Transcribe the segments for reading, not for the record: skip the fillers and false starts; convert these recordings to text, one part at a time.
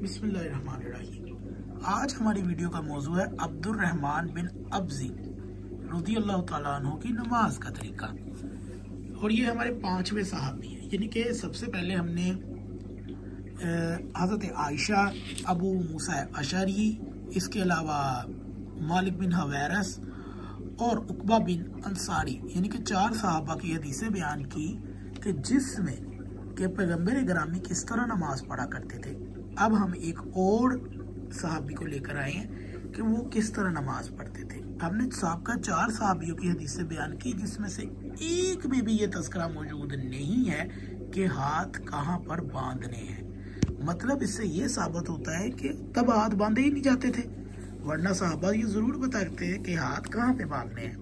बिस्मिल्लाहिर्रहमानिर्रहीम। आज हमारी वीडियो का मौजू है अब्दुर्रहमान बिन अब्जी रज़ी अल्लाह तआला अन्हु की नमाज का तरीका। और ये हमारे 5वें सहाबी हैं, यानी कि सबसे पहले हमने हज़रत आयशा, अबू मूसा अशरी, इसके अलावा मालिक बिन हवैरस और उकबा बिन अंसारी, यानी कि 4 सहाबा की हदीसें बयान की कि जिसमें कि पैगम्बर गिरामी किस तरह नमाज पढ़ा करते थे। अब हम एक और सहाबी को लेकर आए हैं कि वो किस तरह नमाज पढ़ते थे। हमने साबका 4 सहाबियों की हदीसें बयान की जिसमें से एक में भी ये तज़किरा मौजूद नहीं है कि हाथ कहाँ पर बांधने हैं। मतलब इससे ये साबित होता है कि तब हाथ बांधे ही नहीं जाते थे, वरना साहबा ये ज़रूर बताते हैं कि हाथ कहाँ पे बांधने हैं।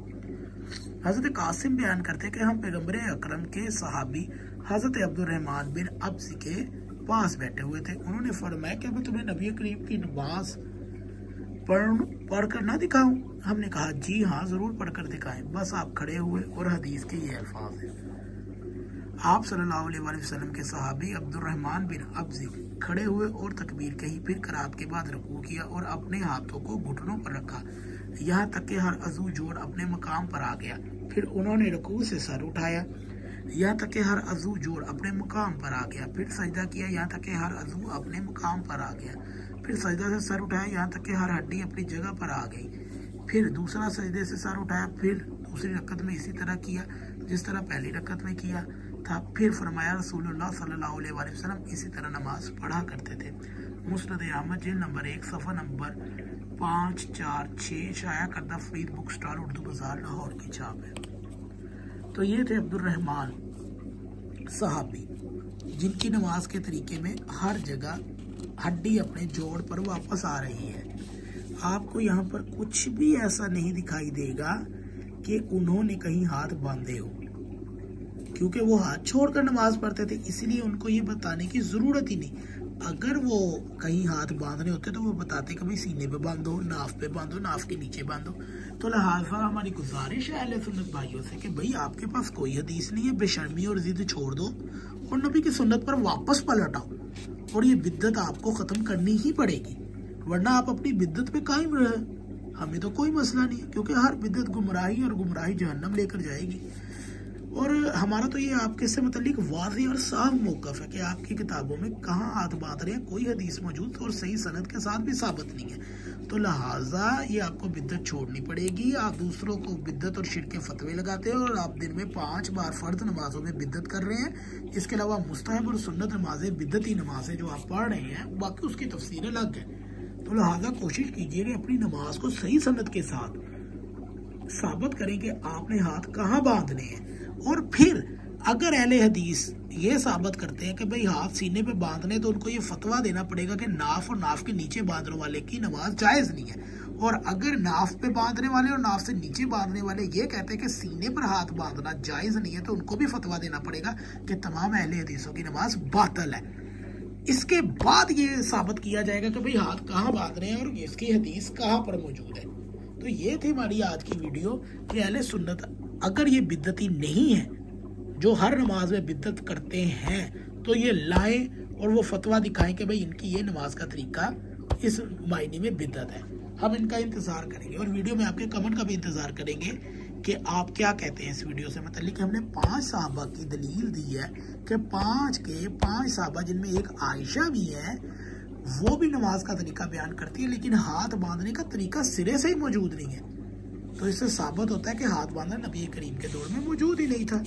हज़रत कासिम बयान करते हैं कि हम पैगम्बर अकरम के सहाबी हज़रत अब्दुर्रहमान बिन अब्जी के पास बैठे हुए थे। उन्होंने फरमाया कि मैं तुम्हें नबी करीम की नमाज पढ़ कर ना दिखाऊं। हमने कहा जी हाँ, ज़रूर पढ़ कर दिखाएं। बस आप खड़े हुए और हदीस के ये अल्फाज हैं। आप सल्लल्लाहु अलैहि वसल्लम के सहाबी अब्दुर्रहमान बिन अब्जी खड़े हुए और तकबीर कही, फिर क़राअत के बाद रुकू किया और अपने हाथों को घुटनों पर रखा, यहाँ तक कि हर अज़ू जोड़ अपने मकाम पर आ गया। फिर उन्होंने रुकू से सर उठाया, यहाँ तक कि हर अज़ू जोड़ अपने मुकाम पर आ गया। फिर सजदा किया, यहाँ तक कि हर अज़ू अपने मुकाम पर आ गया। फिर सजदा से सर उठाया, यहाँ तक कि हर हड्डी अपनी जगह पर आ गई। फिर दूसरा सजदे से सर उठाया। फिर दूसरी रकत में इसी तरह किया जिस तरह पहली रकत में किया था। फिर फरमाया रसूलुल्लाह सल्लल्लाहु अलैहि वसल्लम इसी तरह नमाज पढ़ा करते थे। मुस्नद अहमद जिल्द नंबर 1 सफ़ा नंबर 546 शाया करदा फरीद बुक स्टॉल उर्दू बाजार लाहौर की छाप है। तो ये थे अब्दुर्रहमान सहाबी जिनकी नमाज के तरीके में हर जगह हड्डी अपने जोड़ पर वापस आ रही है। आपको यहाँ पर कुछ भी ऐसा नहीं दिखाई देगा कि उन्होंने कहीं हाथ बांधे हो, क्योंकि वो हाथ छोड़कर नमाज पढ़ते थे, इसलिए उनको ये बताने की जरूरत ही नहीं। अगर वो कहीं हाथ बांधने होते तो वो बताते कि भाई सीने पे बांधो, नाफ पे बांधो, नाफ के नीचे बांधो। तो लिहाजा हमारी गुजारिश है अहले सुन्नत भाइयों से कि भाई आपके पास कोई हदीस नहीं है, बेशर्मी और जिद छोड़ दो और नबी की सुन्नत पर वापस पलट आओ। और ये बिद्दत आपको ख़त्म करनी ही पड़ेगी, वरना आप अपनी बिद्दत पे कायम रहे। हमें तो कोई मसला नहीं है, क्योंकि हर बिद्दत गुमराही और गुमराही जहन्नम लेकर जाएगी। और हमारा तो ये आपके से मतलब वाज़ी और साफ मौक़िफ़ है कि आपकी किताबों में कहाँ हाथ बांध रहे हैं कोई हदीस मौजूद और सही सनद के साथ भी साबित नहीं है। तो लिहाजा ये आपको बिद्दत छोड़नी पड़ेगी। आप दूसरों को बिद्दत और शिर्क के फतवे लगाते हैं और आप दिन में 5 बार फ़र्द नमाजों में बिद्दत कर रहे हैं। इसके अलावा मुस्तहब और सुन्नत नमाजें, बिद्दती नमाजें जो आप पढ़ रहे हैं, बाकी उसकी तफसीर अलग है। तो लिहाजा कोशिश कीजिए कि अपनी नमाज को सही सनद के साथ साबित करें कि आपने हाथ कहाँ बांधने हैं। और फिर अगर अहले हदीस ये साबित करते हैं कि भाई हाथ सीने पे बांधने, तो उनको ये फतवा देना पड़ेगा कि नाफ और नाफ के नीचे बांधने वाले की नमाज जायज़ नहीं है। और अगर नाफ पे बांधने वाले और नाफ से नीचे बांधने वाले ये कहते हैं कि सीने पर हाथ बांधना जायज़ नहीं है, तो उनको भी फतवा देना पड़ेगा कि तमाम अहले हदीसों की नमाज बातिल है। इसके बाद ये साबित किया जाएगा कि भाई हाथ कहाँ बांध रहे हैं और इसकी हदीस कहाँ पर मौजूद है। तो ये थी हमारी आज की वीडियो कि अहले सुन्नत अगर ये बिद्दती नहीं है, जो हर नमाज में बिद्दत करते हैं, तो ये लाएं और वो फतवा दिखाएं कि भाई इनकी ये नमाज का तरीका इस मायने में बिद्दत है। हम इनका इंतज़ार करेंगे और वीडियो में आपके कमेंट का भी इंतज़ार करेंगे कि आप क्या कहते हैं इस वीडियो से। मतलब कि हमने 5 सहाबा की दलील दी है कि 5 सहाबा जिनमें एक आयशा भी है, वो भी नमाज का तरीका बयान करती है, लेकिन हाथ बांधने का तरीका सिरे से ही मौजूद नहीं है। तो इससे साबित होता है कि हाथ बांधना नबी करीम के दौर में मौजूद ही नहीं था।